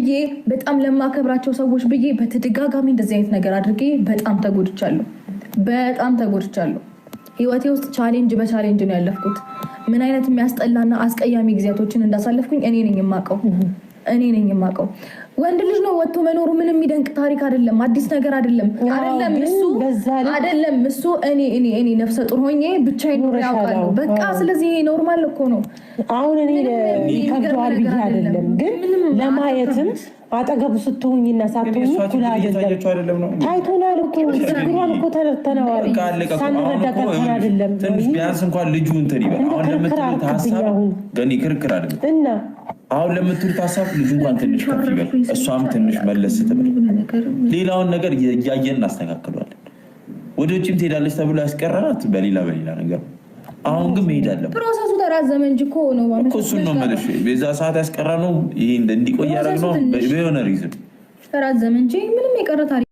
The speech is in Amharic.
ብዬ በጣም ለማከብራቸው ሰዎች ብዬ በተደጋጋሚ እንደዚህ አይነት ነገር አድርጌ በጣም ተጎድቻለሁ። ህይወቴ ውስጥ ቻሌንጅ በቻሌንጅ ነው ያለፍኩት። ምን አይነት የሚያስጠላና አስቀያሚ ጊዜያቶችን እንዳሳለፍኩኝ እኔ ነኝ የማውቀው። ወንድ ልጅ ነው ወጥቶ መኖሩ ምንም የሚደንቅ ታሪክ አይደለም፣ አዲስ ነገር አይደለም። እሱ እኔ ነፍሰ ጡር ሆኜ ብቻዬን ኖር ያውቃለሁ። በቃ ስለዚህ ይሄ ኖርማል እኮ ነው። አሁን እኔ ከብቷል ብዬ አይደለም፣ ግን ለማየትም አጠገቡ ስትሆኝና ሳትሆኝ ኩላ አይደለም ታይቶናል እኮ ችግሯን እኮ ተነተነዋል። ሳንረዳ ቀርተን አይደለም። ትንሽ ቢያንስ እንኳን ልጁ እንትን ይበል። አሁን ለምትሉት ሀሳብ ገኒ ክርክር አይደለም እና አሁን ለምትሉት ሀሳብ ልጁ እንኳን ትንሽ ከፍ ይበል፣ እሷም ትንሽ መለስ ትበል። ሌላውን ነገር እያየን እናስተካክለዋለን። ወደ ውጭም ትሄዳለች ተብሎ ያስቀረናት በሌላ ነገር። አሁን ግን መሄድ አለበት። ፕሮሰሱ ተራዘመ እንጂ እኮ ነው ማለት እኮ እሱን ነው የምልሽ። በዛ ሰዓት ያስቀረነው ይሄ እንዲቆይ ያደረግነው በሆነ ሪዝን ተራዘመ እንጂ ምንም የቀረ ታሪክ